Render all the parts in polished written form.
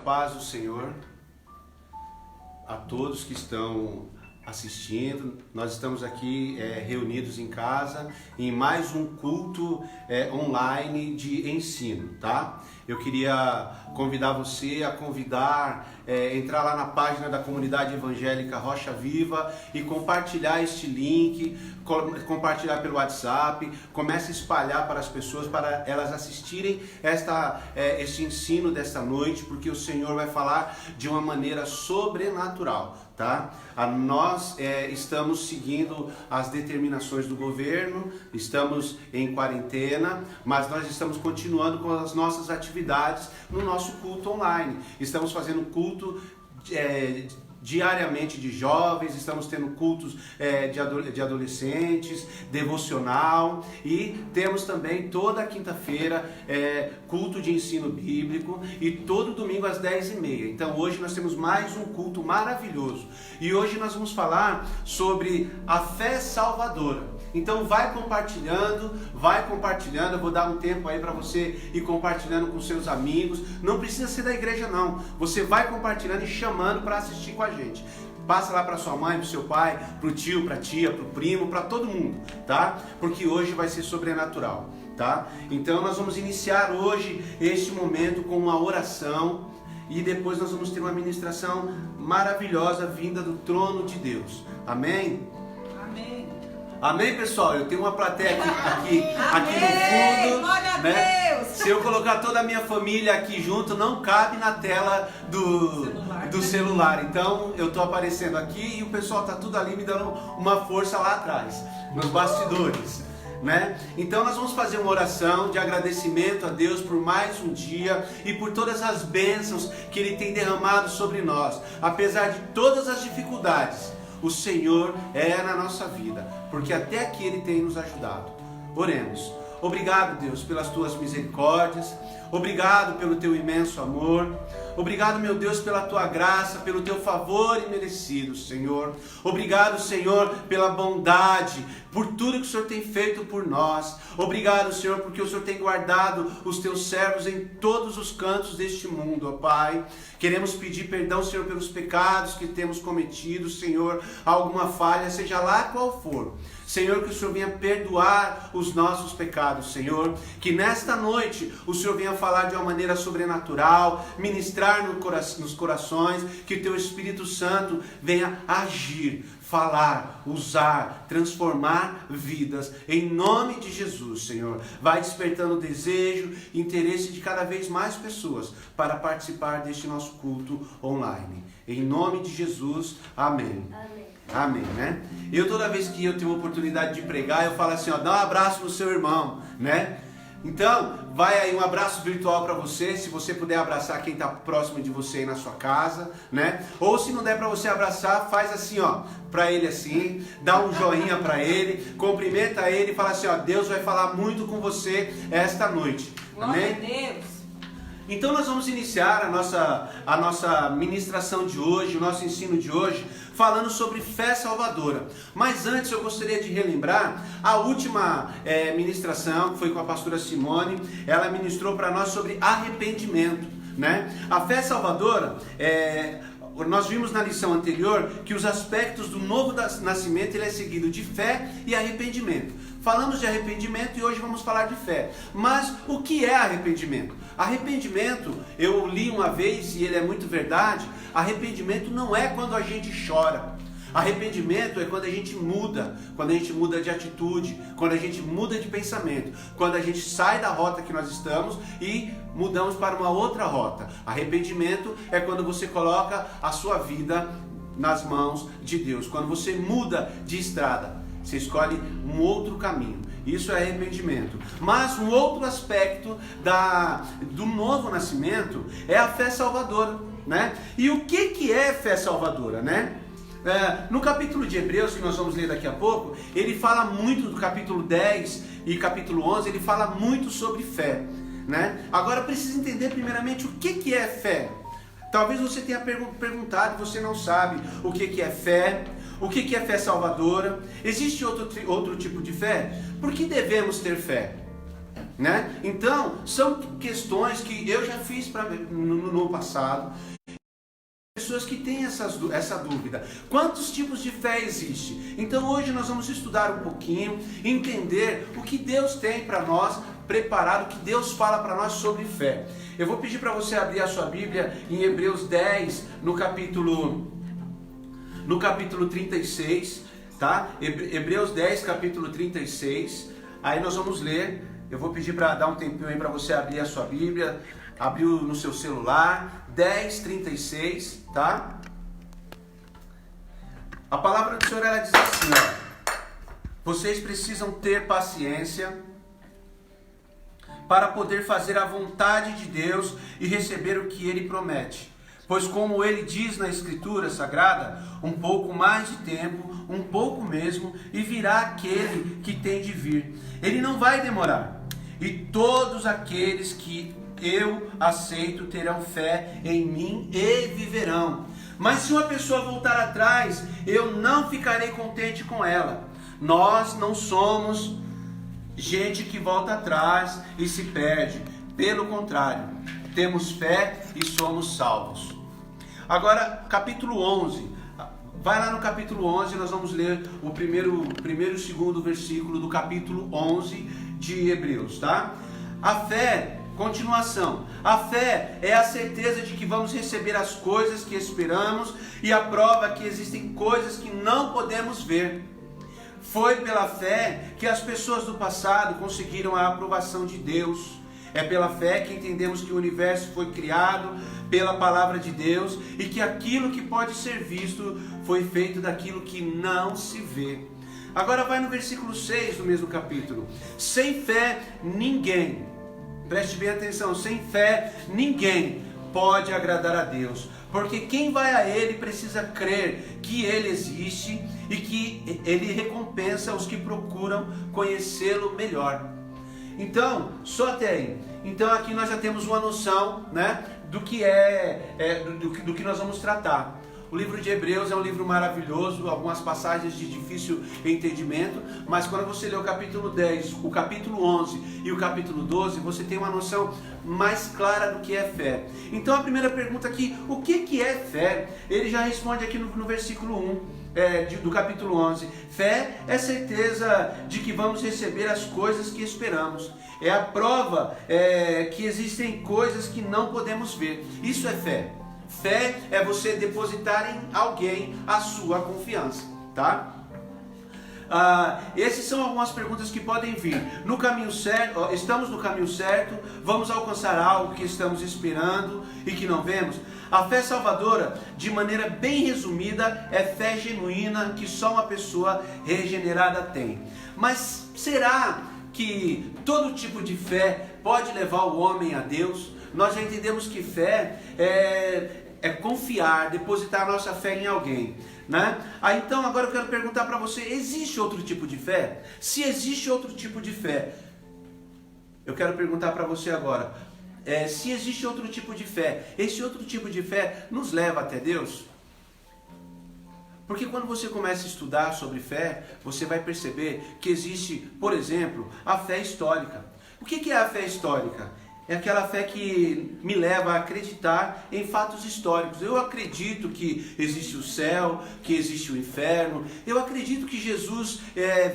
paz do Senhor a todos que estão assistindo. Nós estamos aqui reunidos em casa em mais um culto online de ensino, tá? Eu queria convidar você a entrar lá na página da comunidade evangélica Rocha Viva e compartilhar este link, compartilhar pelo WhatsApp, comece a espalhar para as pessoas, para elas assistirem este ensino desta noite, porque o Senhor vai falar de uma maneira sobrenatural, tá? Nós estamos seguindo as determinações do governo, estamos em quarentena, mas nós estamos continuando com as nossas atividades no nosso culto online. Estamos fazendo culto diariamente de jovens, estamos tendo cultos de adolescentes, devocional, e temos também toda quinta-feira culto de ensino bíblico e todo domingo às 10h30. Então hoje nós temos mais um culto maravilhoso e hoje nós vamos falar sobre a fé salvadora. Então vai compartilhando, eu vou dar um tempo aí para você ir compartilhando com seus amigos, não precisa ser da igreja não, você vai compartilhando e chamando para assistir com a gente. Passa lá para sua mãe, para seu pai, para o tio, para a tia, para o primo, para todo mundo, tá? Porque hoje vai ser sobrenatural, tá? Então nós vamos iniciar hoje este momento com uma oração e depois nós vamos ter uma ministração maravilhosa vinda do trono de Deus. Amém? Amém. Amém, pessoal? Eu tenho uma plateia aqui no fundo, né? Se eu colocar toda a minha família aqui junto, não cabe na tela do celular. Então, eu estou aparecendo aqui e o pessoal está tudo ali me dando uma força lá atrás, nos bastidores, né? Então, nós vamos fazer uma oração de agradecimento a Deus por mais um dia e por todas as bênçãos que Ele tem derramado sobre nós, apesar de todas as dificuldades. O Senhor na nossa vida, porque até aqui Ele tem nos ajudado. Oremos. Obrigado, Deus, pelas Tuas misericórdias. Obrigado pelo Teu imenso amor. Obrigado, meu Deus, pela Tua graça, pelo Teu favor imerecido, Senhor. Obrigado, Senhor, pela bondade, por tudo que o Senhor tem feito por nós. Obrigado, Senhor, porque o Senhor tem guardado os Teus servos em todos os cantos deste mundo, ó Pai. Queremos pedir perdão, Senhor, pelos pecados que temos cometido, Senhor, alguma falha, seja lá qual for. Senhor, que o Senhor venha perdoar os nossos pecados, Senhor. Que nesta noite o Senhor venha falar de uma maneira sobrenatural, ministrar nos corações, que o Teu Espírito Santo venha agir, falar, usar, transformar vidas, em nome de Jesus, Senhor. Vai despertando o desejo e interesse de cada vez mais pessoas para participar deste nosso culto online. Em nome de Jesus, amém. Amém, né? Eu toda vez que eu tenho a oportunidade de pregar, eu falo assim, ó, dá um abraço no seu irmão, né? Então, vai aí um abraço virtual para você, se você puder abraçar quem está próximo de você aí na sua casa, né? Ou se não der para você abraçar, faz assim, ó, para ele assim, dá um joinha para ele, cumprimenta ele e fala assim, ó, Deus vai falar muito com você esta noite. Glória a Deus. Então nós vamos iniciar a nossa ministração de hoje, o nosso ensino de hoje, falando sobre fé salvadora. Mas antes eu gostaria de relembrar a última ministração, que foi com a pastora Simone. Ela ministrou para nós sobre arrependimento, né? A fé salvadora, nós vimos na lição anterior que os aspectos do novo nascimento ele é seguido de fé e arrependimento. Falamos de arrependimento e hoje vamos falar de fé. Mas o que é arrependimento? Arrependimento, eu li uma vez e ele é muito verdade, arrependimento não é quando a gente chora. Arrependimento é quando a gente muda de atitude, quando a gente muda de pensamento, quando a gente sai da rota que nós estamos e mudamos para uma outra rota. Arrependimento é quando você coloca a sua vida nas mãos de Deus, quando você muda de estrada. Você escolhe um outro caminho. Isso é arrependimento. Mas um outro aspecto do novo nascimento é a fé salvadora, né? E o que é fé salvadora, né? No capítulo de Hebreus, que nós vamos ler daqui a pouco, ele fala muito, do capítulo 10 e capítulo 11, ele fala muito sobre fé, né? Agora precisa entender primeiramente o que é fé. Talvez você tenha perguntado e você não sabe o que é fé. O que é fé salvadora? Existe outro tipo de fé? Por que devemos ter fé? né? Então, são questões que eu já fiz no passado. Pessoas que têm essa dúvida. Quantos tipos de fé existe? Então hoje nós vamos estudar um pouquinho, entender o que Deus tem para nós preparado, o que Deus fala para nós sobre fé. Eu vou pedir para você abrir a sua Bíblia em Hebreus 10, no capítulo 36, tá? Hebreus 10, capítulo 36. Aí nós vamos ler. Eu vou pedir para dar um tempinho aí para você abrir a sua Bíblia, abriu no seu celular, 10:36, tá? A palavra do Senhor, ela diz assim, ó: vocês precisam ter paciência para poder fazer a vontade de Deus e receber o que Ele promete. Pois como Ele diz na Escritura Sagrada, um pouco mais de tempo, um pouco mesmo, e virá aquele que tem de vir. Ele não vai demorar. E todos aqueles que eu aceito terão fé em mim e viverão. Mas se uma pessoa voltar atrás, eu não ficarei contente com ela. Nós não somos gente que volta atrás e se perde. Pelo contrário, temos fé e somos salvos. Agora, capítulo 11. Vai lá no capítulo 11, nós vamos ler o primeiro e segundo versículo do capítulo 11 de Hebreus, tá? A fé, continuação. A fé é a certeza de que vamos receber as coisas que esperamos e a prova que existem coisas que não podemos ver. Foi pela fé que as pessoas do passado conseguiram a aprovação de Deus. É pela fé que entendemos que o universo foi criado pela palavra de Deus e que aquilo que pode ser visto foi feito daquilo que não se vê. Agora vai no versículo 6 do mesmo capítulo. Sem fé ninguém, preste bem atenção, sem fé ninguém pode agradar a Deus. Porque quem vai a Ele precisa crer que Ele existe e que Ele recompensa os que procuram conhecê-lo melhor. Então, só até aí. Então aqui nós já temos uma noção, né, do que do que nós vamos tratar. O livro de Hebreus é um livro maravilhoso, algumas passagens de difícil entendimento, mas quando você lê o capítulo 10, o capítulo 11 e o capítulo 12, você tem uma noção mais clara do que é fé. Então a primeira pergunta aqui, o que é fé? Ele já responde aqui no versículo 1. Do capítulo 11, fé é certeza de que vamos receber as coisas que esperamos, é a prova que existem coisas que não podemos ver. Isso é fé. Fé é você depositar em alguém a sua confiança, tá? Essas são algumas perguntas que podem vir. No caminho certo, estamos no caminho certo? Vamos alcançar algo que estamos esperando e que não vemos? A fé salvadora, de maneira bem resumida, é fé genuína que só uma pessoa regenerada tem. Mas será que todo tipo de fé pode levar o homem a Deus? Nós já entendemos que fé é confiar, depositar a nossa fé em alguém, né? Então agora eu quero perguntar para você, existe outro tipo de fé? Se existe outro tipo de fé, eu quero perguntar para você agora, se existe outro tipo de fé, esse outro tipo de fé nos leva até Deus? Porque quando você começa a estudar sobre fé, você vai perceber que existe, por exemplo, a fé histórica. O que é a fé histórica? É aquela fé que me leva a acreditar em fatos históricos. Eu acredito que existe o céu, que existe o inferno. Eu acredito que Jesus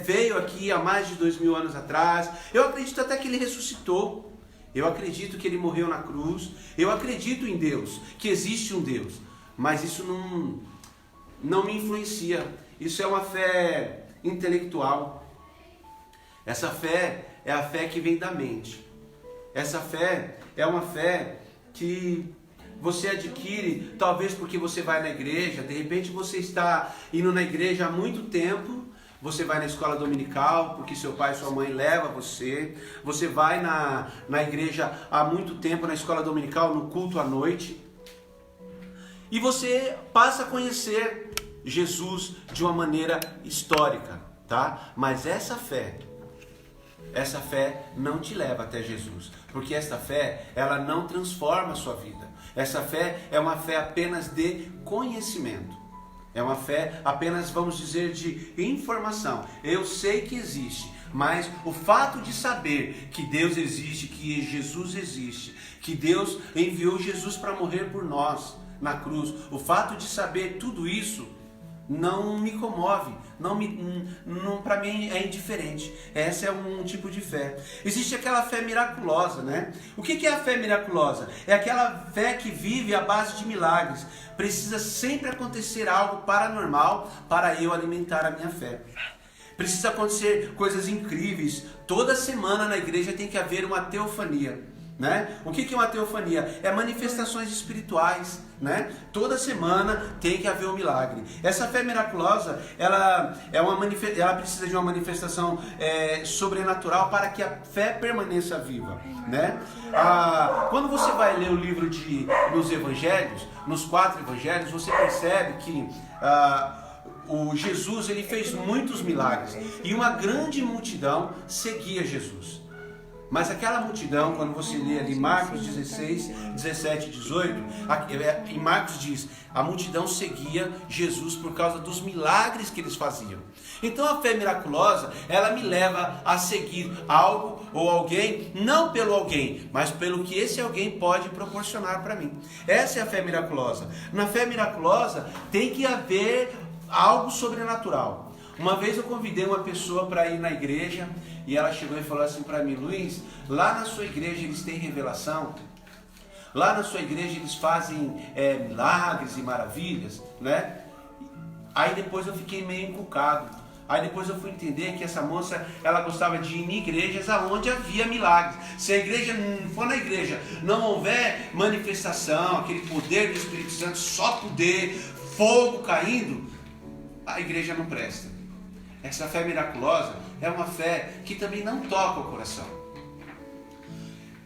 veio aqui há mais de 2000 anos atrás. Eu acredito até que Ele ressuscitou. Eu acredito que Ele morreu na cruz. Eu acredito em Deus, que existe um Deus. Mas isso não me influencia. Isso é uma fé intelectual. Essa fé é a fé que vem da mente. Essa fé é uma fé que você adquire, talvez porque você vai na igreja, de repente você está indo na igreja há muito tempo, você vai na escola dominical, porque seu pai e sua mãe levam você vai na igreja há muito tempo, na escola dominical, no culto à noite, e você passa a conhecer Jesus de uma maneira histórica, tá? Mas essa fé não te leva até Jesus, porque essa fé, ela não transforma a sua vida. Essa fé é uma fé apenas de conhecimento. É uma fé apenas, vamos dizer, de informação. Eu sei que existe, mas o fato de saber que Deus existe, que Jesus existe, que Deus enviou Jesus para morrer por nós na cruz, o fato de saber tudo isso não me comove, para mim é indiferente. Essa é um tipo de fé. Existe aquela fé miraculosa, né? O que é a fé miraculosa? É aquela fé que vive à base de milagres. Precisa sempre acontecer algo paranormal para eu alimentar a minha fé. Precisa acontecer coisas incríveis. Toda semana na igreja tem que haver uma teofania. Né? O que é uma teofania? É manifestações espirituais, né? Toda semana tem que haver um milagre. Essa fé miraculosa, ela precisa de uma manifestação sobrenatural para que a fé permaneça viva, né? Quando você vai ler o livro nos evangelhos, nos 4 evangelhos, você percebe que o Jesus ele fez muitos milagres e uma grande multidão seguia Jesus. Mas aquela multidão, quando você lê ali Marcos 16, 17 e 18, em Marcos diz, a multidão seguia Jesus por causa dos milagres que eles faziam. Então a fé miraculosa, ela me leva a seguir algo ou alguém, não pelo alguém, mas pelo que esse alguém pode proporcionar para mim. Essa é a fé miraculosa. Na fé miraculosa tem que haver algo sobrenatural. Uma vez eu convidei uma pessoa para ir na igreja e ela chegou e falou assim para mim: Luiz, lá na sua igreja eles têm revelação? Lá na sua igreja eles fazem milagres e maravilhas, né? Aí depois eu fiquei meio encucado. Aí depois eu fui entender que essa moça, ela gostava de ir em igrejas onde havia milagres. Se a igreja não for na igreja, não houver manifestação, aquele poder do Espírito Santo, só poder, fogo caindo, a igreja não presta. Essa fé miraculosa é uma fé que também não toca o coração.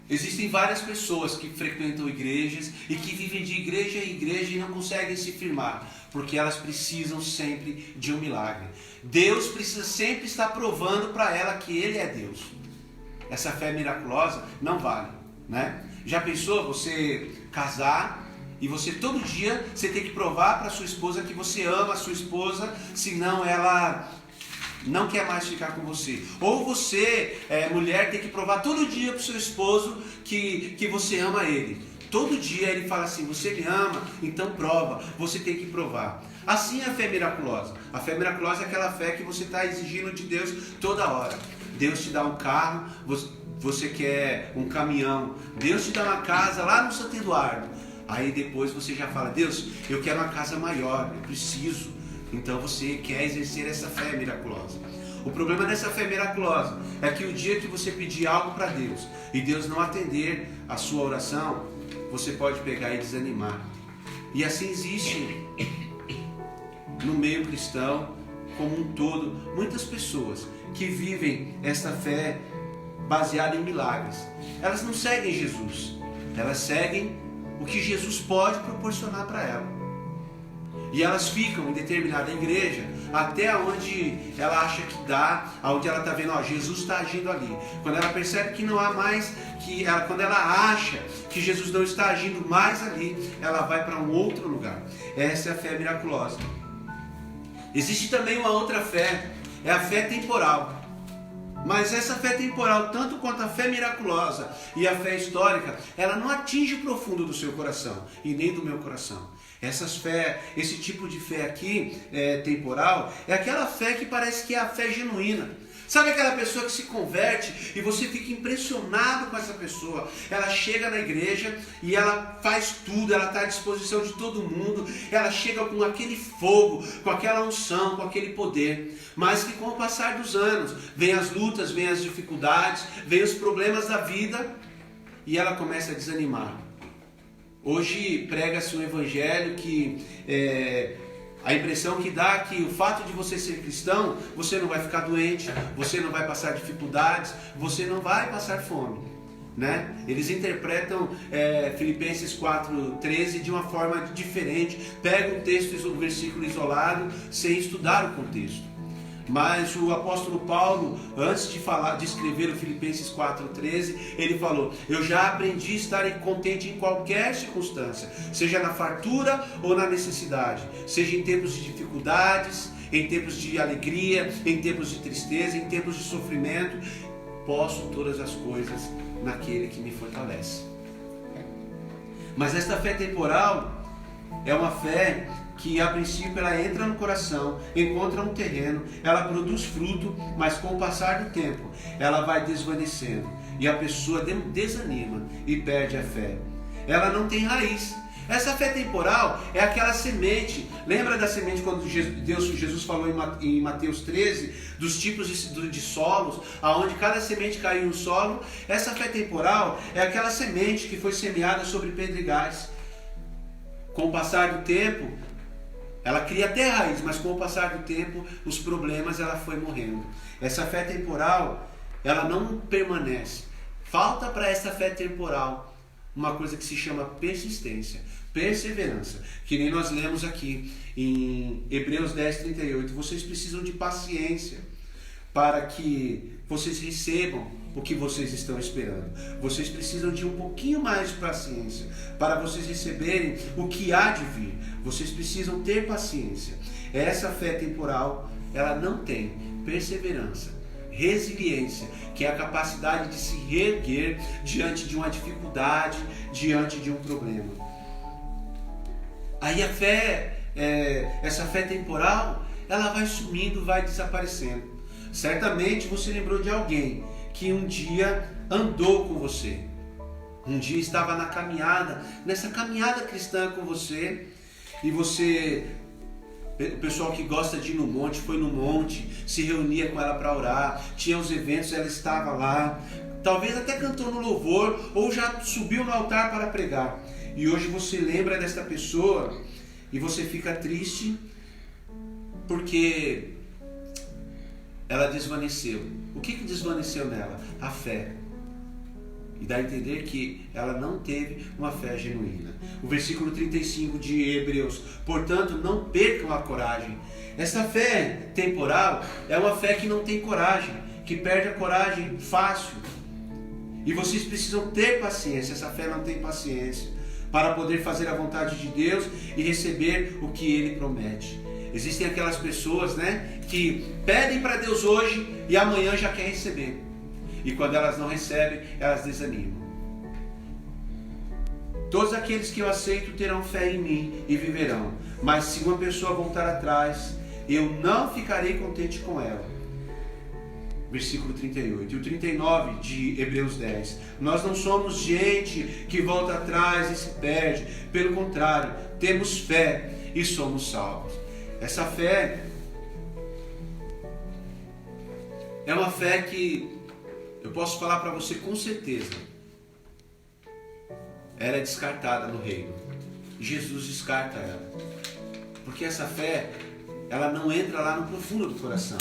Existem várias pessoas que frequentam igrejas e que vivem de igreja em igreja e não conseguem se firmar, porque elas precisam sempre de um milagre. Deus precisa sempre estar provando para ela que Ele é Deus. Essa fé miraculosa não vale, né? Já pensou você casar e você todo dia você tem que provar para sua esposa que você ama a sua esposa, senão ela não quer mais ficar com você? Ou você, mulher, tem que provar todo dia para o seu esposo que você ama ele. Todo dia ele fala assim: você me ama, então prova, você tem que provar. Assim é a fé miraculosa. A fé miraculosa é aquela fé que você está exigindo de Deus toda hora. Deus te dá um carro, você quer um caminhão. Deus te dá uma casa lá no Santo Eduardo. Aí depois você já fala: Deus, eu quero uma casa maior, eu preciso. Então você quer exercer essa fé miraculosa. O problema dessa fé miraculosa é que o dia que você pedir algo para Deus e Deus não atender a sua oração, você pode pegar e desanimar. E assim existe no meio cristão como um todo muitas pessoas que vivem essa fé baseada em milagres. Elas não seguem Jesus, elas seguem o que Jesus pode proporcionar para ela. E elas ficam em determinada igreja até onde ela acha que dá, onde ela está vendo, Jesus está agindo ali. Quando ela percebe que não há mais, quando ela acha que Jesus não está agindo mais ali, ela vai para um outro lugar. Essa é a fé miraculosa. Existe também uma outra fé, é a fé temporal. Mas essa fé temporal, tanto quanto a fé miraculosa e a fé histórica, ela não atinge o profundo do seu coração e nem do meu coração. Esse tipo de fé aqui, temporal, é aquela fé que parece que é a fé genuína. Sabe aquela pessoa que se converte e você fica impressionado com essa pessoa? Ela chega na igreja e ela faz tudo, ela está à disposição de todo mundo, ela chega com aquele fogo, com aquela unção, com aquele poder. Mas que com o passar dos anos, vem as lutas, vem as dificuldades, vem os problemas da vida e ela começa a desanimar. Hoje prega-se um evangelho que a impressão que dá é que o fato de você ser cristão, você não vai ficar doente, você não vai passar dificuldades, você não vai passar fome, né? Eles interpretam Filipenses 4:13 de uma forma diferente, pegam um texto, um versículo isolado, sem estudar o contexto. Mas o apóstolo Paulo, antes de escrever o Filipenses 4:13, ele falou: eu já aprendi a estar contente em qualquer circunstância, seja na fartura ou na necessidade, seja em tempos de dificuldades, em tempos de alegria, em tempos de tristeza, em tempos de sofrimento. Posso todas as coisas naquele que me fortalece. Mas esta fé temporal é uma fé que a princípio ela entra no coração, encontra um terreno, ela produz fruto, mas com o passar do tempo ela vai desvanecendo e a pessoa desanima e perde a fé. Ela não tem raiz. Essa fé temporal é aquela semente. Lembra da semente quando Jesus falou em Mateus 13 dos tipos de solos, aonde cada semente caiu no solo? Essa fé temporal é aquela semente que foi semeada sobre pedregais. Com o passar do tempo, ela cria até raiz, mas com o passar do tempo, os problemas ela foi morrendo. Essa fé temporal, ela não permanece. Falta para essa fé temporal uma coisa que se chama persistência, perseverança, que nem nós lemos aqui em Hebreus 10:38. Vocês precisam de paciência para que vocês recebam o que vocês estão esperando. Vocês precisam de um pouquinho mais de paciência para vocês receberem o que há de vir. Vocês precisam ter paciência. Essa fé temporal, ela não tem perseverança, resiliência, que é a capacidade de se reerguer diante de uma dificuldade, diante de um problema. Aí a fé, essa fé temporal, ela vai sumindo, vai desaparecendo. Certamente você lembrou de alguém que um dia andou com você, um dia estava na caminhada, nessa caminhada cristã com você, e você, o pessoal que gosta de ir no monte, foi no monte, se reunia com ela para orar, tinha os eventos, ela estava lá, talvez até cantou no louvor, ou já subiu no altar para pregar, e hoje você lembra desta pessoa, e você fica triste, porque ela desvaneceu. O que desvaneceu nela? A fé. E dá a entender que ela não teve uma fé genuína. O versículo 35 de Hebreus: portanto, não percam a coragem. Essa fé temporal é uma fé que não tem coragem, que perde a coragem fácil. E vocês precisam ter paciência. Essa fé não tem paciência para poder fazer a vontade de Deus e receber o que Ele promete. Existem aquelas pessoas, que pedem para Deus hoje e amanhã já quer receber. E quando elas não recebem, elas desanimam. Todos aqueles que eu aceito terão fé em mim e viverão. Mas se uma pessoa voltar atrás, eu não ficarei contente com ela. Versículo 38. E o 39 de Hebreus 10. Nós não somos gente que volta atrás e se perde. Pelo contrário, temos fé e somos salvos. Essa fé é uma fé que eu posso falar para você com certeza, ela é descartada no reino. Jesus descarta ela, porque essa fé, ela não entra lá no profundo do coração.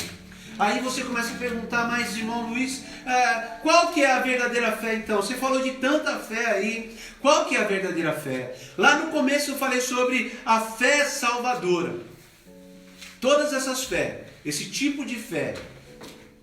Aí você começa a perguntar, mas irmão Luiz, qual que é a verdadeira fé então? Você falou de tanta fé aí, qual que é a verdadeira fé? Lá no começo eu falei sobre a fé salvadora. Todas essas fé, esse tipo de fé,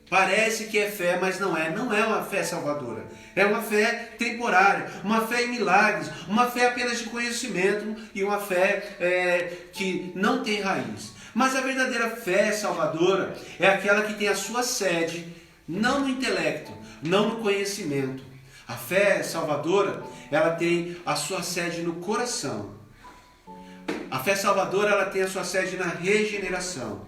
parece que é fé, mas não é uma fé salvadora. É uma fé temporária, uma fé em milagres, uma fé apenas de conhecimento e uma fé que não tem raiz. Mas a verdadeira fé salvadora é aquela que tem a sua sede, não no intelecto, não no conhecimento. A fé salvadora, ela tem a sua sede no coração. A fé salvadora, ela tem a sua sede na regeneração.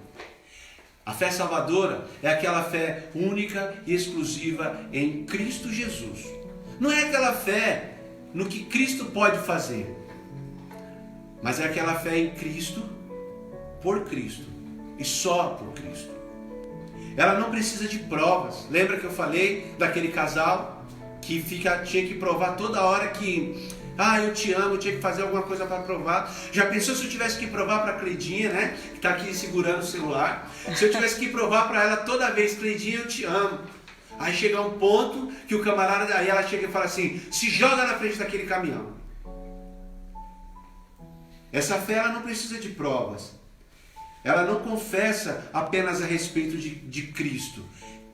A fé salvadora é aquela fé única e exclusiva em Cristo Jesus. Não é aquela fé no que Cristo pode fazer, mas é aquela fé em Cristo, por Cristo e só por Cristo. Ela não precisa de provas. Lembra que eu falei daquele casal que tinha que provar toda hora que eu te amo, eu tinha que fazer alguma coisa para provar. Já pensou se eu tivesse que provar para a Cleidinha, que está aqui segurando o celular? Se eu tivesse que provar para ela toda vez, Cleidinha, eu te amo. Aí chega um ponto que o camarada, aí ela chega e fala assim, se joga na frente daquele caminhão. Essa fé, ela não precisa de provas. Ela não confessa apenas a respeito de Cristo.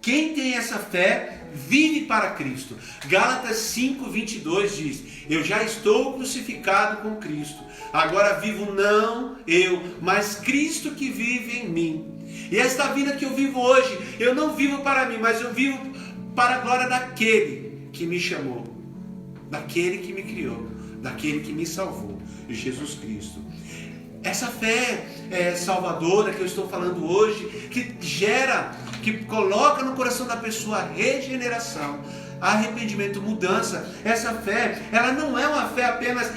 Quem tem essa fé vive para Cristo. Gálatas 5:22 diz: eu já estou crucificado com Cristo. Agora vivo não eu, mas Cristo que vive em mim. E esta vida que eu vivo hoje, eu não vivo para mim, mas eu vivo para a glória daquele que me chamou, daquele que me criou, daquele que me salvou, Jesus Cristo. Essa fé salvadora que eu estou falando hoje, que gera, que coloca no coração da pessoa regeneração, arrependimento, mudança. Essa fé, ela não é uma fé apenas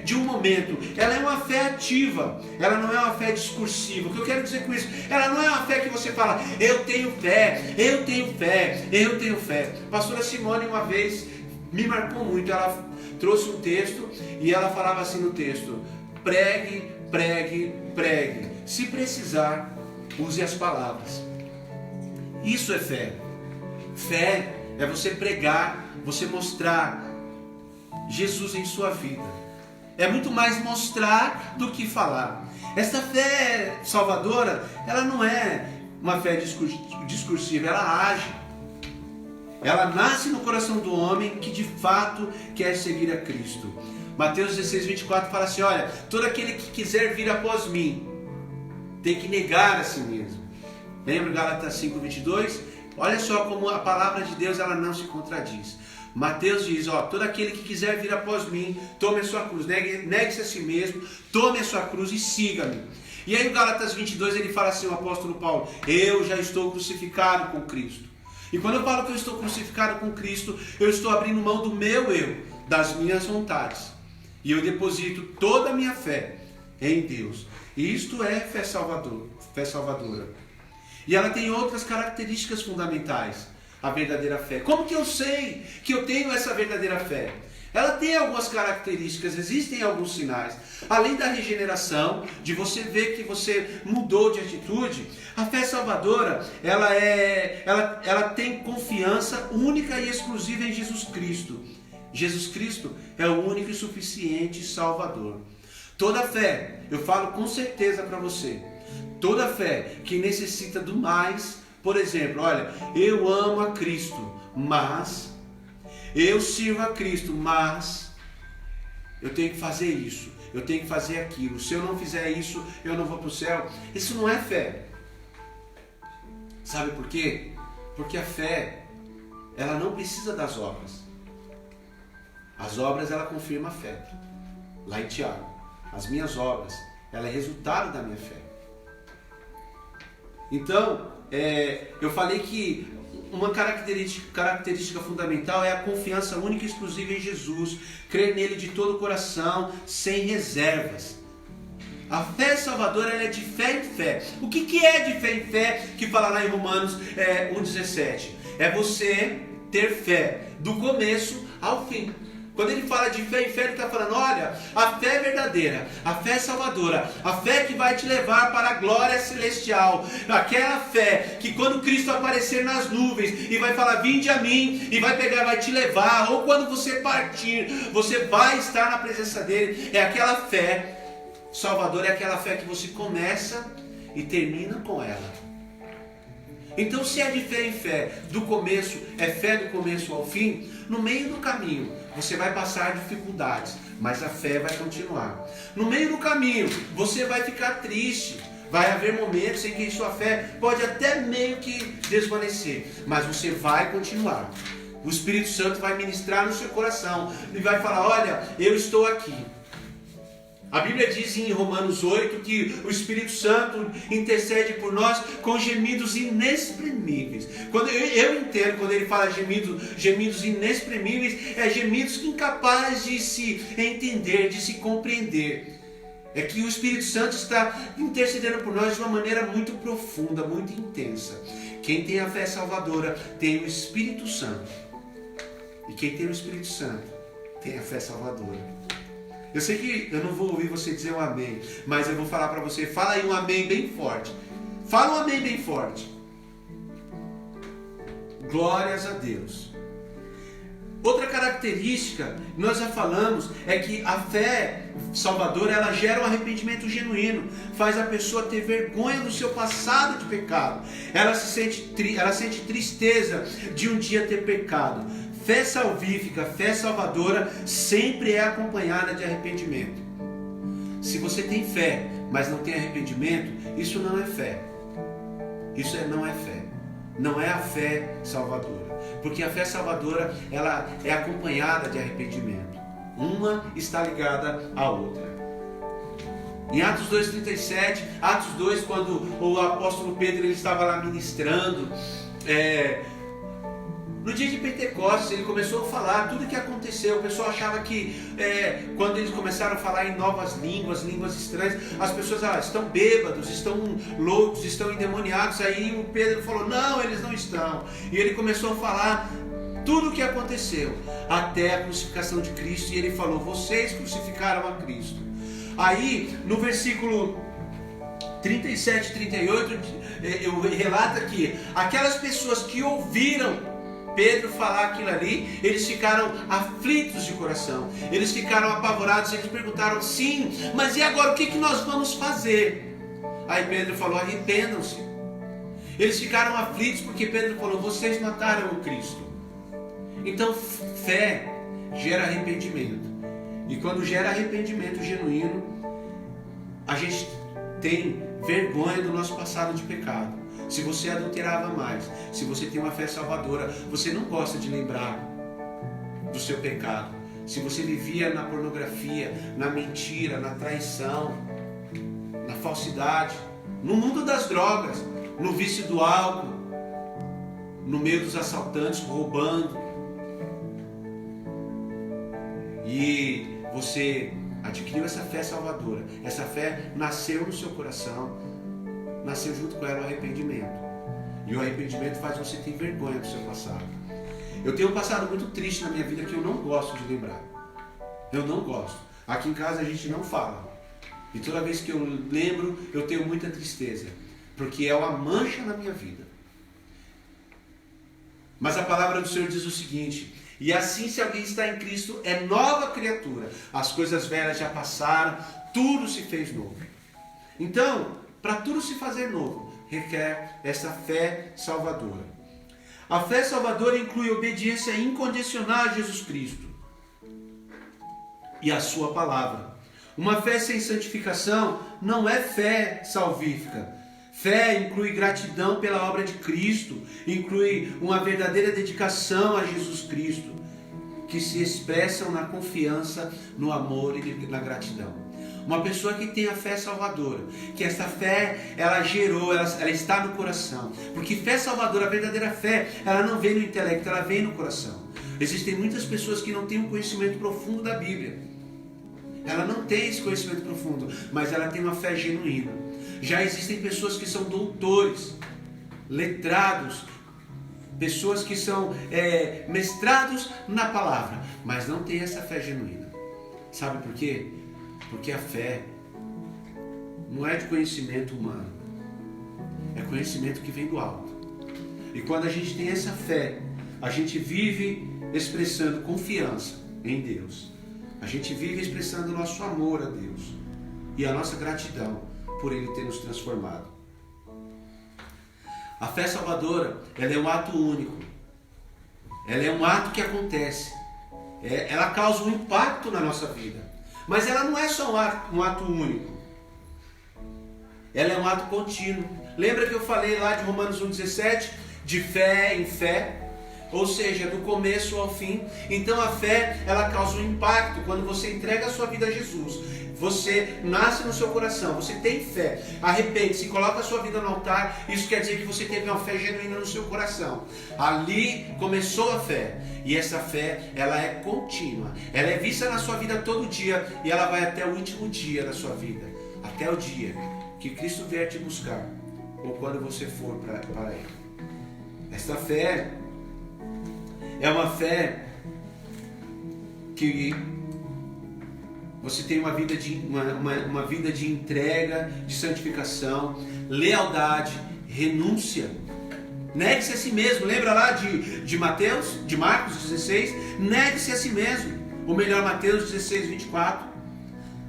de um momento, ela é uma fé ativa, ela não é uma fé discursiva. O que eu quero dizer com isso? Ela não é uma fé que você fala, eu tenho fé, eu tenho fé, eu tenho fé. A pastora Simone uma vez me marcou muito, ela trouxe um texto e ela falava assim no texto: pregue, pregue, pregue. Se precisar, use as palavras. Isso é fé. Fé é você pregar, você mostrar Jesus em sua vida. É muito mais mostrar do que falar. Essa fé salvadora, ela não é uma fé discursiva, ela age. Ela nasce no coração do homem que de fato quer seguir a Cristo. Mateus 16:24 fala assim: olha, todo aquele que quiser vir após mim, tem que negar a si mesmo. Lembra Gálatas 5:22? Olha só como a palavra de Deus, ela não se contradiz. Mateus diz, todo aquele que quiser vir após mim, tome a sua cruz, negue-se a si mesmo, tome a sua cruz e siga-me. E aí o Gálatas 22 ele fala assim, o apóstolo Paulo: eu já estou crucificado com Cristo. E quando eu falo que eu estou crucificado com Cristo, eu estou abrindo mão do meu eu, das minhas vontades. E eu deposito toda a minha fé em Deus. E isto é fé salvadora. E ela tem outras características fundamentais, a verdadeira fé. Como que eu sei que eu tenho essa verdadeira fé? Ela tem algumas características, existem alguns sinais. Além da regeneração, de você ver que você mudou de atitude, a fé salvadora, ela tem confiança única e exclusiva em Jesus Cristo. Jesus Cristo é o único e suficiente Salvador. Toda fé, eu falo com certeza para você, toda fé que necessita do mais, por exemplo, olha, eu amo a Cristo, mas eu sirvo a Cristo, mas eu tenho que fazer isso, eu tenho que fazer aquilo. Se eu não fizer isso, eu não vou para o céu. Isso não é fé. Sabe por quê? Porque a fé, ela não precisa das obras. As obras, ela confirma a fé. Lá em Tiago, as minhas obras, ela é resultado da minha fé. Então, eu falei que uma característica fundamental é a confiança única e exclusiva em Jesus, crer nele de todo o coração, sem reservas. A fé salvadora, ela é de fé em fé. O que é de fé em fé, que fala lá em Romanos 1,17? É você ter fé do começo ao fim. Quando ele fala de fé em fé, ele está falando, olha, a fé verdadeira, a fé salvadora, a fé que vai te levar para a glória celestial, aquela fé que quando Cristo aparecer nas nuvens e vai falar, vinde a mim, e vai pegar, vai te levar, ou quando você partir, você vai estar na presença dele, é aquela fé salvadora, é aquela fé que você começa e termina com ela. Então, se é de fé em fé, do começo, é fé do começo ao fim, no meio do caminho, você vai passar dificuldades, mas a fé vai continuar. No meio do caminho, você vai ficar triste, vai haver momentos em que sua fé pode até meio que desvanecer, mas você vai continuar. O Espírito Santo vai ministrar no seu coração e vai falar, olha, eu estou aqui. A Bíblia diz em Romanos 8 que o Espírito Santo intercede por nós com gemidos inexprimíveis. Quando eu entendo, quando ele fala gemidos inexprimíveis, é gemidos incapazes de se entender, de se compreender. É que o Espírito Santo está intercedendo por nós de uma maneira muito profunda, muito intensa. Quem tem a fé salvadora tem o Espírito Santo. E quem tem o Espírito Santo tem a fé salvadora. Eu sei que eu não vou ouvir você dizer um amém, mas eu vou falar para você, fala aí um amém bem forte. Fala um amém bem forte. Glórias a Deus. Outra característica, nós já falamos, é que a fé salvadora, ela gera um arrependimento genuíno, faz a pessoa ter vergonha do seu passado de pecado, ela sente tristeza de um dia ter pecado. Fé salvífica, fé salvadora, sempre é acompanhada de arrependimento. Se você tem fé, mas não tem arrependimento, isso não é fé. Não é fé. Não é a fé salvadora. Porque a fé salvadora, ela é acompanhada de arrependimento. Uma está ligada à outra. Em Atos 2,37, Atos 2, quando o apóstolo Pedro ele estava lá ministrando, no dia de Pentecostes, ele começou a falar tudo o que aconteceu. O pessoal achava que quando eles começaram a falar em novas línguas, línguas estranhas, as pessoas estão bêbados, estão loucos, estão endemoniados. Aí o Pedro falou, não, eles não estão. E ele começou a falar tudo o que aconteceu, até a crucificação de Cristo. E ele falou, vocês crucificaram a Cristo. Aí, no versículo 37 e 38, relata que aquelas pessoas que ouviram Pedro falar aquilo ali, eles ficaram aflitos de coração, eles ficaram apavorados, eles perguntaram, sim, mas e agora o que nós vamos fazer? Aí Pedro falou, arrependam-se. Eles ficaram aflitos porque Pedro falou, vocês mataram o Cristo. Então fé gera arrependimento, e quando gera arrependimento genuíno, a gente tem vergonha do nosso passado de pecado. Se você adulterava mais, se você tem uma fé salvadora, você não gosta de lembrar do seu pecado. Se você vivia na pornografia, na mentira, na traição, na falsidade, no mundo das drogas, no vício do álcool, no meio dos assaltantes, roubando, e você adquiriu essa fé salvadora, essa fé nasceu no seu coração, nasceu junto com ela o arrependimento. E o arrependimento faz você ter vergonha do seu passado. Eu tenho um passado muito triste na minha vida que eu não gosto de lembrar. Eu não gosto. Aqui em casa a gente não fala. E toda vez que eu lembro, eu tenho muita tristeza. Porque é uma mancha na minha vida. Mas a palavra do Senhor diz o seguinte: e assim, se alguém está em Cristo, é nova criatura. As coisas velhas já passaram, tudo se fez novo. Então, para tudo se fazer novo, requer essa fé salvadora. A fé salvadora inclui obediência incondicional a Jesus Cristo e a sua palavra. Uma fé sem santificação não é fé salvífica. Fé inclui gratidão pela obra de Cristo, inclui uma verdadeira dedicação a Jesus Cristo, que se expressam na confiança, no amor e na gratidão. Uma pessoa que tem a fé salvadora, que essa fé ela gerou, ela está no coração. Porque fé salvadora, a verdadeira fé, ela não vem no intelecto, ela vem no coração. Existem muitas pessoas que não têm um conhecimento profundo da Bíblia. Ela não tem esse conhecimento profundo, mas ela tem uma fé genuína. Já existem pessoas que são doutores, letrados, pessoas que são mestrados na palavra, mas não têm essa fé genuína. Sabe por quê? Porque a fé não é de conhecimento humano, é conhecimento que vem do alto. E quando a gente tem essa fé, a gente vive expressando confiança em Deus. A gente vive expressando o nosso amor a Deus e a nossa gratidão por Ele ter nos transformado. A fé salvadora, ela é um ato único. Ela é um ato que acontece. Ela causa um impacto na nossa vida. Mas ela não é só um ato único. Ela é um ato contínuo. Lembra que eu falei lá de Romanos 1,17? De fé em fé. Ou seja, do começo ao fim. Então a fé, ela causa um impacto quando você entrega a sua vida a Jesus. Você nasce no seu coração, você tem fé, arrepende-se, coloca a sua vida no altar. Isso quer dizer que você teve uma fé genuína no seu coração. Ali começou a fé. E essa fé, ela é contínua. Ela é vista na sua vida todo dia. E ela vai até o último dia da sua vida. Até o dia que Cristo vier te buscar. Ou quando você for para Ele. Esta fé é uma fé que você tem uma vida de entrega, de santificação, lealdade, renúncia. Negue-se a si mesmo. Lembra lá de Mateus, de Marcos 16? Negue-se a si mesmo. Ou melhor, Mateus 16, 24.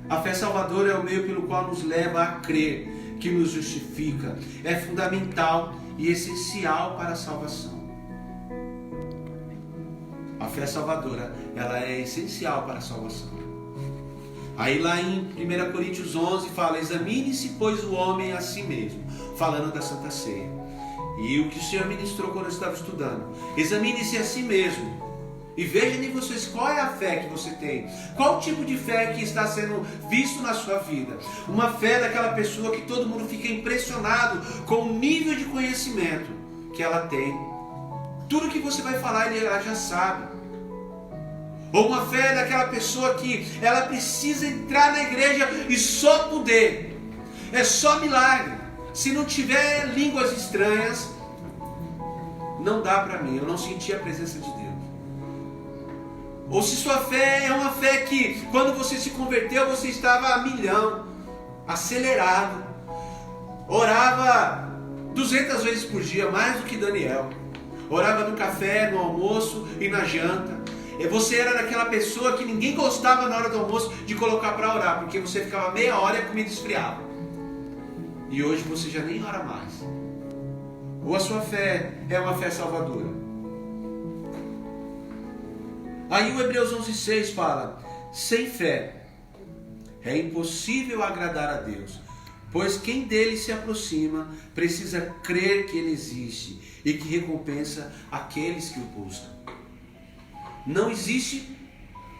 A fé salvadora é o meio pelo qual nos leva a crer, que nos justifica. É fundamental e essencial para a salvação. A fé salvadora, ela é essencial para a salvação. Aí lá em 1 Coríntios 11 fala: examine-se, pois, o homem a si mesmo, falando da Santa Ceia. E o que o Senhor ministrou quando eu estava estudando: examine-se a si mesmo e veja em vocês qual é a fé que você tem, qual tipo de fé que está sendo visto na sua vida. Uma fé daquela pessoa que todo mundo fica impressionado com o nível de conhecimento que ela tem. Tudo que você vai falar ela já sabe. Ou uma fé daquela pessoa que ela precisa entrar na igreja e só poder, é só milagre. Se não tiver línguas estranhas, não dá para mim, eu não senti a presença de Deus. Ou se sua fé é uma fé que quando você se converteu você estava a milhão, acelerado, orava 200 vezes por dia, mais do que Daniel, orava no café, no almoço e na janta. E você era daquela pessoa que ninguém gostava na hora do almoço de colocar para orar, porque você ficava meia hora e a comida esfriava. E hoje você já nem ora mais. Ou a sua fé é uma fé salvadora? Aí o Hebreus 11:6 fala: sem fé é impossível agradar a Deus, pois quem dele se aproxima precisa crer que ele existe e que recompensa aqueles que o buscam. Não existe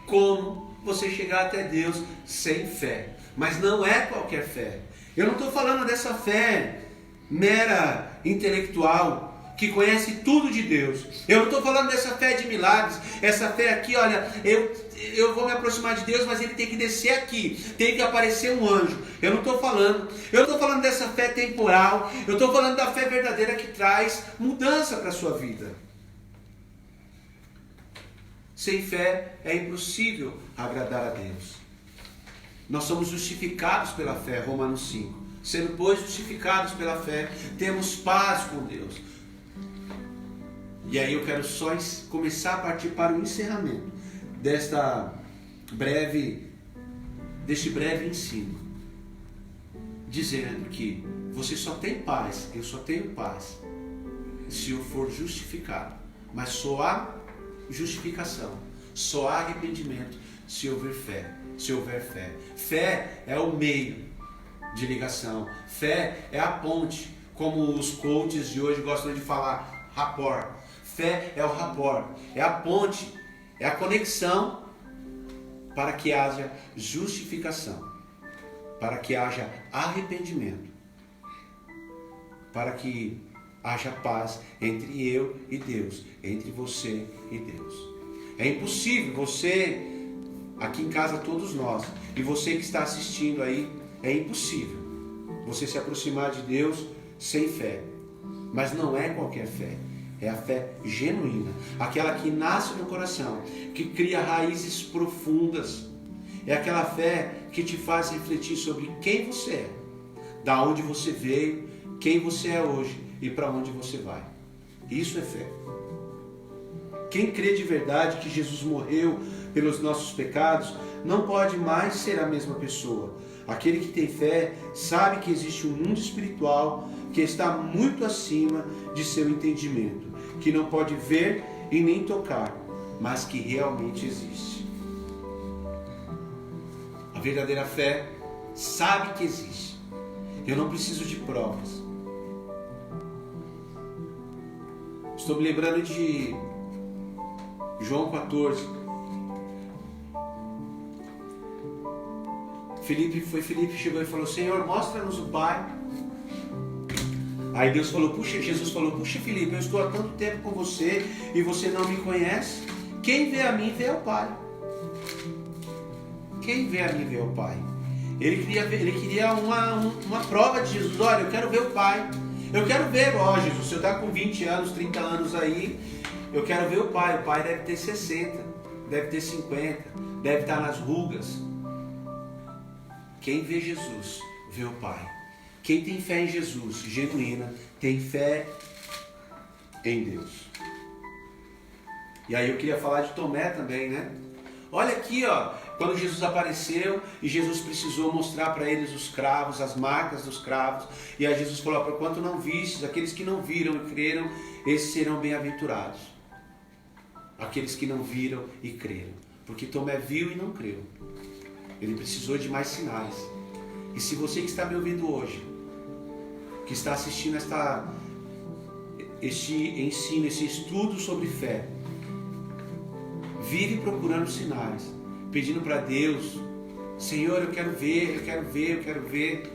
como você chegar até Deus sem fé, mas não é qualquer fé. Eu não estou falando dessa fé mera intelectual, que conhece tudo de Deus. Eu não estou falando dessa fé de milagres, essa fé aqui, olha, eu vou me aproximar de Deus, mas ele tem que descer aqui, tem que aparecer um anjo. Eu não estou falando. Eu estou falando dessa fé temporal, eu estou falando da fé verdadeira que traz mudança para a sua vida. Sem fé é impossível agradar a Deus. Nós somos justificados pela fé, Romanos 5. Sendo, pois, justificados pela fé, temos paz com Deus. E aí eu quero só começar a partir para o encerramento deste breve ensino, dizendo que você só tem paz, eu só tenho paz, se eu for justificado. Mas só há justificação, só há arrependimento se houver fé. Fé é o meio de ligação. Fé é a ponte, como os coaches de hoje gostam de falar, rapport. Fé é o rapport, é a ponte, é a conexão para que haja justificação, para que haja arrependimento, para que haja paz entre eu e Deus, entre você e Deus. É impossível você, aqui em casa todos nós, e você que está assistindo aí, é impossível você se aproximar de Deus sem fé. Mas não é qualquer fé, é a fé genuína, aquela que nasce no coração, que cria raízes profundas. É aquela fé que te faz refletir sobre quem você é, da onde você veio, quem você é hoje e para onde você vai. Isso é fé. Quem crê de verdade que Jesus morreu pelos nossos pecados não pode mais ser a mesma pessoa. Aquele que tem fé sabe que existe um mundo espiritual que está muito acima de seu entendimento, que não pode ver e nem tocar, mas que realmente existe. A verdadeira fé sabe que existe. Eu não preciso de provas. Estou me lembrando de João 14. Felipe chegou e falou: Senhor, mostra-nos o Pai. Aí Jesus falou: puxa Felipe, eu estou há tanto tempo com você e você não me conhece. Quem vê a mim vê ao Pai. Quem vê a mim vê ao Pai. Ele queria uma prova de Jesus. Olha, eu quero ver o Pai. Eu quero ver, Jesus, você está com 20 anos, 30 anos aí, eu quero ver o Pai. O Pai deve ter 60, deve ter 50, deve estar nas rugas. Quem vê Jesus, vê o Pai. Quem tem fé em Jesus, genuína, tem fé em Deus. E aí eu queria falar de Tomé também, né? Olha aqui, ó, quando Jesus apareceu e Jesus precisou mostrar para eles os cravos, as marcas dos cravos. E aí Jesus falou, por quanto não vistes, aqueles que não viram e creram, esses serão bem-aventurados. Aqueles que não viram e creram. Porque Tomé viu e não creu. Ele precisou de mais sinais. E se você que está me ouvindo hoje, que está assistindo este ensino, esse estudo sobre fé, vive procurando sinais, pedindo para Deus, Senhor, eu quero ver, eu quero ver, eu quero ver.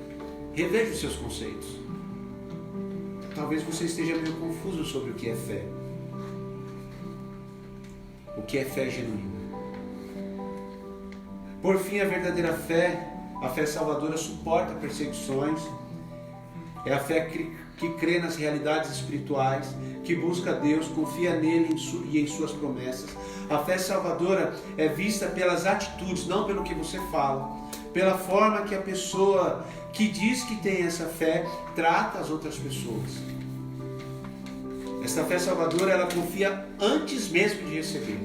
Reveja os seus conceitos. Talvez você esteja meio confuso sobre o que é fé. O que é fé genuína. Por fim, a verdadeira fé, a fé salvadora, suporta perseguições. É a fé que crê nas realidades espirituais, que busca Deus, confia nele e em suas promessas. A fé salvadora é vista pelas atitudes, não pelo que você fala. Pela forma que a pessoa que diz que tem essa fé trata as outras pessoas. Essa fé salvadora, ela confia antes mesmo de receber.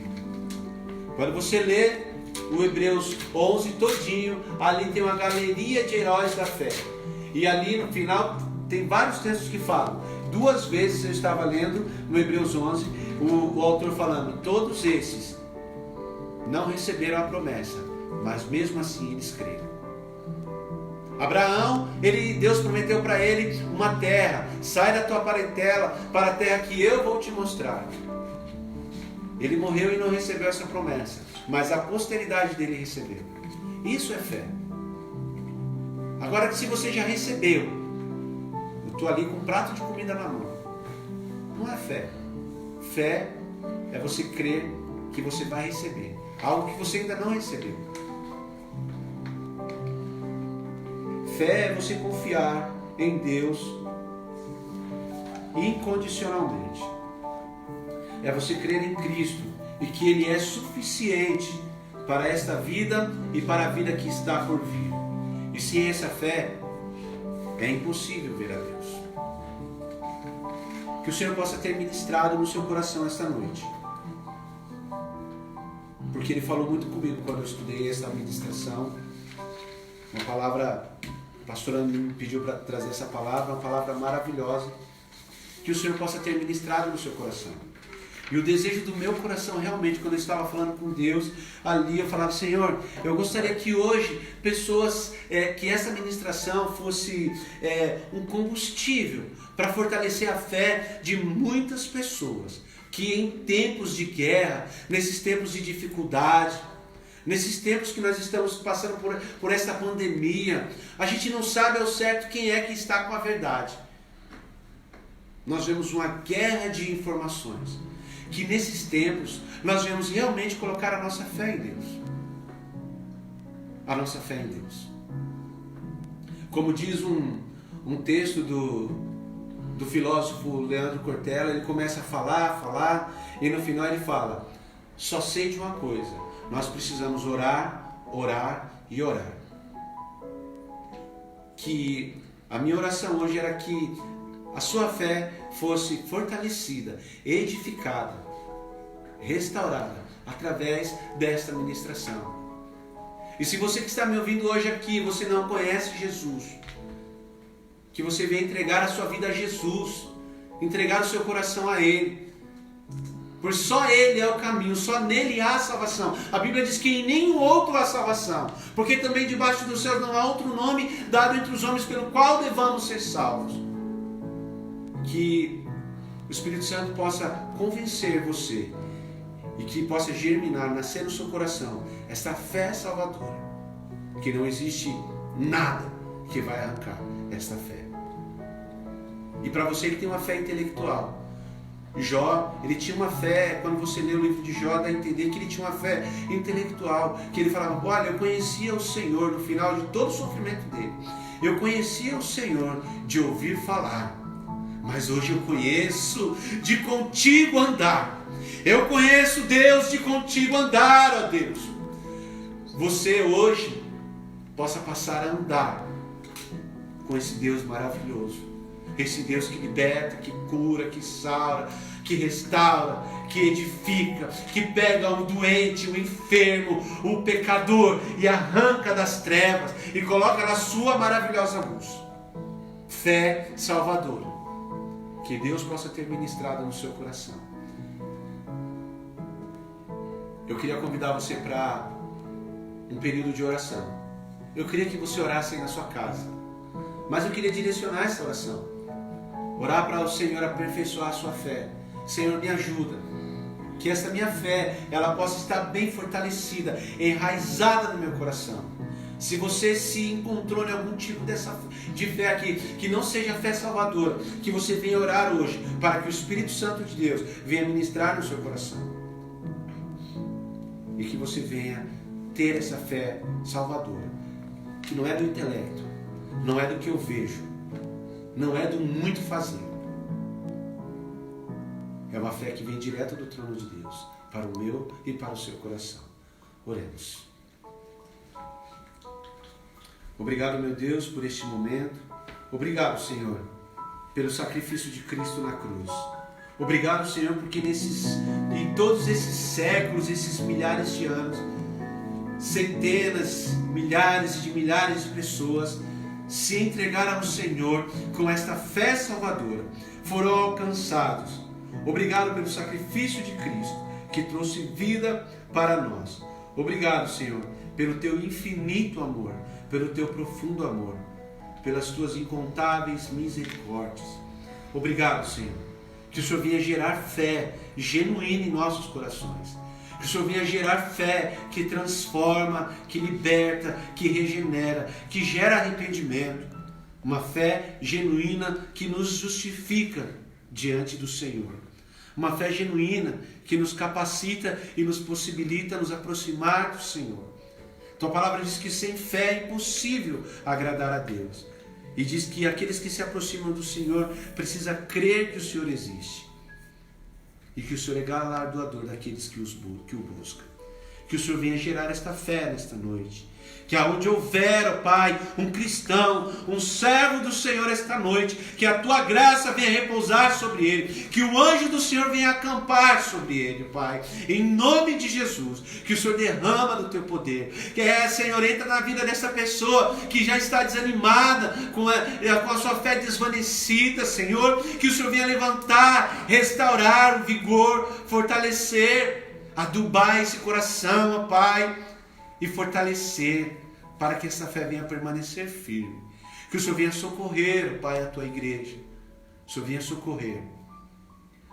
Quando você lê o Hebreus 11 todinho, ali tem uma galeria de heróis da fé. E ali no final tem vários textos que falam. 2 vezes eu estava lendo no Hebreus 11, o autor falando, todos esses não receberam a promessa, mas mesmo assim eles creram. Abraão, Deus prometeu para ele uma terra, sai da tua parentela para a terra que eu vou te mostrar. Ele morreu e não recebeu essa promessa, mas a posteridade dele recebeu. Isso é fé. Agora, se você já recebeu, eu estou ali com um prato de comida na mão, não é fé. Fé é você crer que você vai receber algo que você ainda não recebeu. Fé é você confiar em Deus incondicionalmente. É você crer em Cristo e que Ele é suficiente para esta vida e para a vida que está por vir. E sem essa fé, é impossível ver a Deus. Que o Senhor possa ter ministrado no seu coração esta noite. Porque Ele falou muito comigo quando eu estudei esta ministração. Uma palavra, a pastora me pediu para trazer essa palavra, uma palavra maravilhosa. Que o Senhor possa ter ministrado no seu coração. E o desejo do meu coração realmente, quando eu estava falando com Deus, ali eu falava, Senhor, eu gostaria que hoje pessoas, que essa ministração fosse um combustível para fortalecer a fé de muitas pessoas. Que em tempos de guerra, nesses tempos de dificuldade, nesses tempos que nós estamos passando por esta pandemia, a gente não sabe ao certo quem é que está com a verdade. Nós vemos uma guerra de informações. Que nesses tempos nós devemos realmente colocar a nossa fé em Deus. A nossa fé em Deus. Como diz um texto do filósofo Leandro Cortella, ele começa a falar, e no final ele fala, só sei de uma coisa, nós precisamos orar, orar e orar. Que a minha oração hoje era que a sua fé fosse fortalecida, edificada, restaurada através desta ministração. E se você que está me ouvindo hoje aqui, você não conhece Jesus, que você venha entregar a sua vida a Jesus, entregar o seu coração a Ele. Por só Ele é o caminho, só nele há salvação. A Bíblia diz que em nenhum outro há salvação, porque também debaixo do céu não há outro nome dado entre os homens pelo qual devamos ser salvos. Que o Espírito Santo possa convencer você e que possa germinar, nascer no seu coração esta fé salvadora, que não existe nada que vai arrancar esta fé. E para você que tem uma fé intelectual, Jó, ele tinha uma fé, quando você lê o livro de Jó, dá a entender que ele tinha uma fé intelectual, que ele falava, olha, eu conhecia o Senhor no final de todo o sofrimento dele, eu conhecia o Senhor de ouvir falar, mas hoje eu conheço de contigo andar. Eu conheço Deus de contigo andar, ó Deus. Você hoje possa passar a andar com esse Deus maravilhoso. Esse Deus que liberta, que cura, que sara, que restaura, que edifica, que pega o doente, o enfermo, o pecador e arranca das trevas e coloca na sua maravilhosa luz. Fé salvadora. Que Deus possa ter ministrado no seu coração. Eu queria convidar você para um período de oração. Eu queria que você orasse aí na sua casa. Mas eu queria direcionar essa oração. Orar para o Senhor aperfeiçoar a sua fé. Senhor, me ajuda. Que essa minha fé, ela possa estar bem fortalecida, enraizada no meu coração. Se você se encontrou em algum tipo de fé aqui, que não seja fé salvadora, que você venha orar hoje, para que o Espírito Santo de Deus venha ministrar no seu coração. E que você venha ter essa fé salvadora, que não é do intelecto, não é do que eu vejo, não é do muito fazer. É uma fé que vem direto do trono de Deus, para o meu e para o seu coração. Oremos. Obrigado, meu Deus, por este momento. Obrigado, Senhor, pelo sacrifício de Cristo na cruz. Obrigado, Senhor, porque em todos esses séculos, esses milhares de anos, centenas, milhares de pessoas se entregaram ao Senhor com esta fé salvadora, foram alcançados. Obrigado pelo sacrifício de Cristo, que trouxe vida para nós. Obrigado, Senhor, pelo teu infinito amor, pelo teu profundo amor, pelas tuas incontáveis misericórdias. Obrigado, Senhor, que o Senhor venha gerar fé genuína em nossos corações. Que o Senhor venha gerar fé que transforma, que liberta, que regenera, que gera arrependimento. Uma fé genuína que nos justifica diante do Senhor. Uma fé genuína que nos capacita e nos possibilita nos aproximar do Senhor. Tua palavra diz que sem fé é impossível agradar a Deus. E diz que aqueles que se aproximam do Senhor precisam crer que o Senhor existe. E que o Senhor é galardoador daqueles que o buscam. Que o Senhor venha gerar esta fé nesta noite. Que aonde houver, ó Pai, um cristão, um servo do Senhor esta noite, que a Tua graça venha repousar sobre ele, que o anjo do Senhor venha acampar sobre ele, Pai, em nome de Jesus, que o Senhor derrama do Teu poder, que Senhor, entra na vida dessa pessoa que já está desanimada, com a sua fé desvanecida, Senhor, que o Senhor venha levantar, restaurar o vigor, fortalecer, adubar esse coração, ó Pai, e fortalecer, para que essa fé venha permanecer firme. Que o Senhor venha socorrer, Pai, a Tua igreja. O Senhor venha socorrer.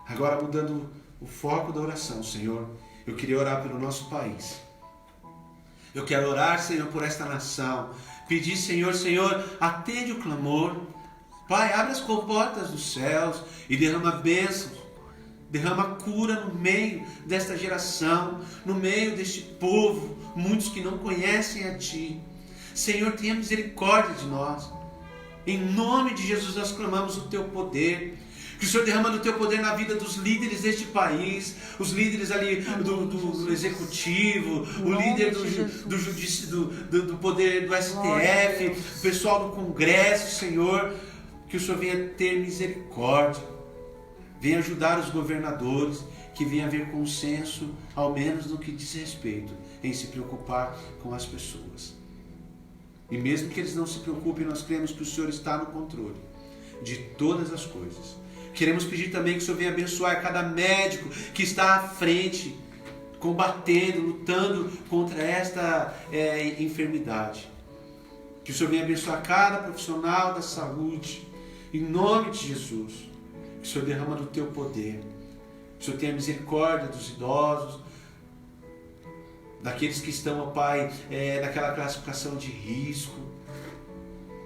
Agora, mudando o foco da oração, Senhor, eu queria orar pelo nosso país. Eu quero orar, Senhor, por esta nação. Pedir, Senhor, atende o clamor. Pai, abre as comportas dos céus e derrama bênçãos. Derrama cura no meio desta geração, no meio deste povo, muitos que não conhecem a Ti. Senhor, tenha misericórdia de nós. Em nome de Jesus nós clamamos o Teu poder. Que o Senhor derrama o Teu poder na vida dos líderes deste país, os líderes ali do executivo, o líder do poder do STF, o pessoal do Congresso, Senhor. Que o Senhor venha ter misericórdia. Venha ajudar os governadores, que venha haver consenso, ao menos no que diz respeito, em se preocupar com as pessoas. E mesmo que eles não se preocupem, nós cremos que o Senhor está no controle de todas as coisas. Queremos pedir também que o Senhor venha abençoar cada médico que está à frente, combatendo, lutando contra esta enfermidade. Que o Senhor venha abençoar cada profissional da saúde, em nome de Jesus. Que o Senhor derrama do Teu poder. Que o Senhor tenha misericórdia dos idosos, daqueles que estão, ó Pai, naquela classificação de risco.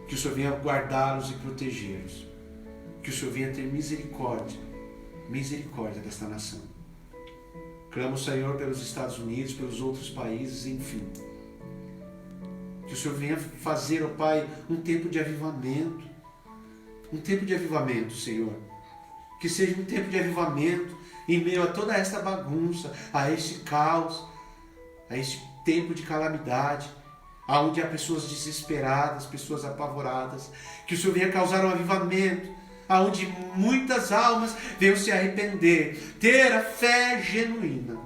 Que o Senhor venha guardá-los e protegê-los. Que o Senhor venha ter misericórdia desta nação. Clamo, Senhor, pelos Estados Unidos, pelos outros países, enfim. Que o Senhor venha fazer, ó Pai, um tempo de avivamento. Um tempo de avivamento, Senhor. Que seja um tempo de avivamento em meio a toda esta bagunça, a este caos, a este tempo de calamidade, onde há pessoas desesperadas, pessoas apavoradas. Que o Senhor venha causar um avivamento aonde muitas almas venham se arrepender, ter a fé genuína,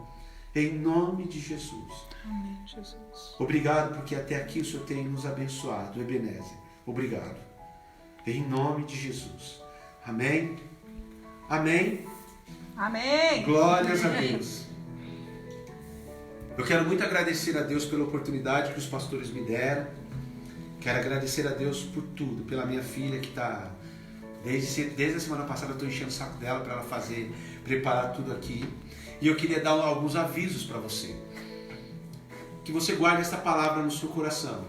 em nome de Jesus. Amém, Jesus. Obrigado porque até aqui o Senhor tem nos abençoado, Ebenezer. Obrigado. Em nome de Jesus. Amém? Amém? Amém. Glórias a Deus. Eu quero muito agradecer a Deus pela oportunidade que os pastores me deram. Quero agradecer a Deus por tudo, pela minha filha que está... Desde a semana passada eu estou enchendo o saco dela para ela preparar tudo aqui. E eu queria dar alguns avisos para você. Que você guarde essa palavra no seu coração.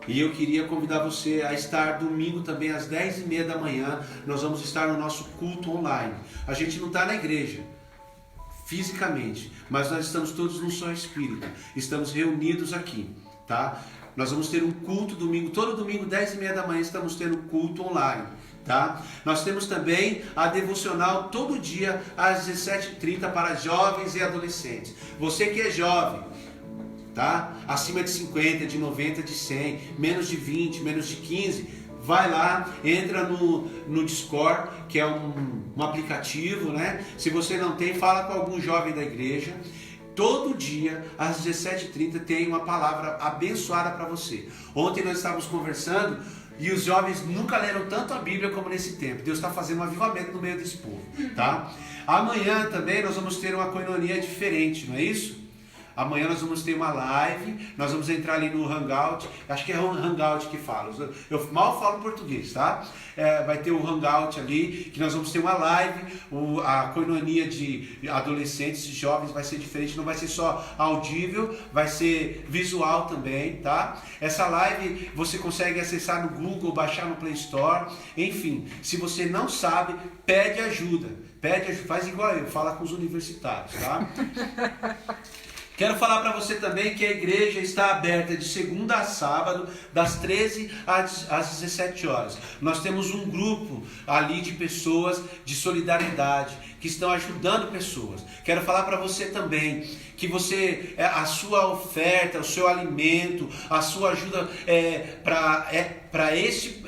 E eu queria convidar você a estar domingo também às 10h30 da manhã. Nós vamos estar no nosso culto online. A gente não está na igreja fisicamente, mas nós estamos todos num só espírito. Estamos reunidos aqui, tá? Nós vamos ter um culto domingo, todo domingo 10h30 da manhã estamos tendo culto online, tá? Nós temos também a devocional todo dia às 17h30 para jovens e adolescentes. Você que é jovem, tá? Acima de 50, de 90, de 100, menos de 20, menos de 15, vai lá, entra no Discord, que é um aplicativo, né? Se você não tem, fala com algum jovem da igreja. Todo dia, às 17h30, tem uma palavra abençoada para você. Ontem nós estávamos conversando e os jovens nunca leram tanto a Bíblia como nesse tempo. Deus está fazendo um avivamento no meio desse povo, tá? Amanhã também nós vamos ter uma coinonia diferente, não é isso? Amanhã nós vamos ter uma live, nós vamos entrar ali no Hangout, acho que é o Hangout que fala, eu mal falo português, tá? Vai ter o Hangout ali, que nós vamos ter uma live, a coinonia de adolescentes e jovens vai ser diferente, não vai ser só audível, vai ser visual também, tá? Essa live você consegue acessar no Google, baixar no Play Store, enfim, se você não sabe, pede ajuda, faz igual eu, fala com os universitários, tá? Quero falar para você também que a igreja está aberta de segunda a sábado, das 13 às 17 horas. Nós temos um grupo ali de pessoas de solidariedade, que estão ajudando pessoas. Quero falar para você também que a sua oferta, o seu alimento, a sua ajuda para esse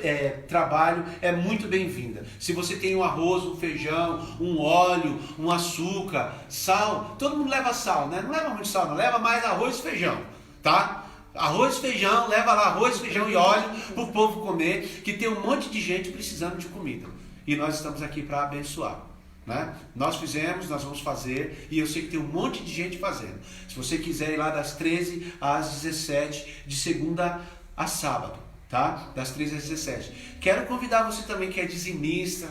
trabalho é muito bem-vinda. Se você tem um arroz, um feijão, um óleo, um açúcar, sal, todo mundo leva sal, né? Não leva muito sal, não, leva mais arroz e feijão, tá? Arroz e feijão, leva lá arroz, feijão e óleo para o povo comer, que tem um monte de gente precisando de comida. E nós estamos aqui para abençoar. Né? Nós fizemos, nós vamos fazer, e eu sei que tem um monte de gente fazendo. Se você quiser ir lá das 13 às 17, de segunda a sábado, tá? Das 13 às 17. Quero convidar você também que é dizimista,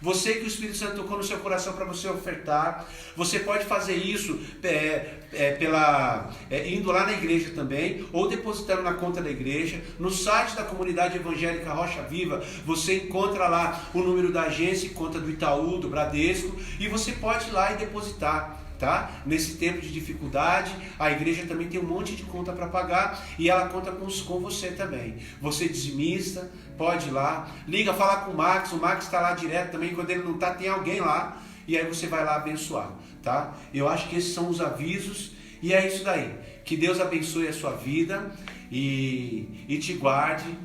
você que o Espírito Santo tocou no seu coração para você ofertar. Você pode fazer isso indo lá na igreja também, ou depositando na conta da igreja. No site da Comunidade Evangélica Rocha Viva, você encontra lá o número da agência e conta do Itaú, do Bradesco, e você pode ir lá e depositar. Tá? Nesse tempo de dificuldade, a igreja também tem um monte de conta para pagar e ela conta com você também. Você dizimista, pode ir lá, liga, fala com o Max está lá direto também, quando ele não está, tem alguém lá, e aí você vai lá abençoar, tá? Eu acho que esses são os avisos, e é isso daí. Que Deus abençoe a sua vida e te guarde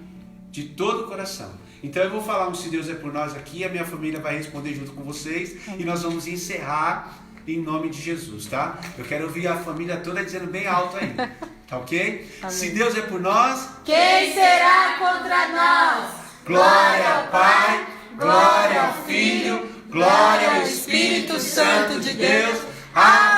de todo o coração. Então eu vou falar um Se Deus é por Nós aqui, a minha família vai responder junto com vocês, e nós vamos encerrar em nome de Jesus, tá? Eu quero ouvir a família toda dizendo bem alto ainda, tá ok? Amém. Se Deus é por nós, quem será contra nós? Glória ao Pai, glória ao Filho, glória ao Espírito Santo de Deus. Amém.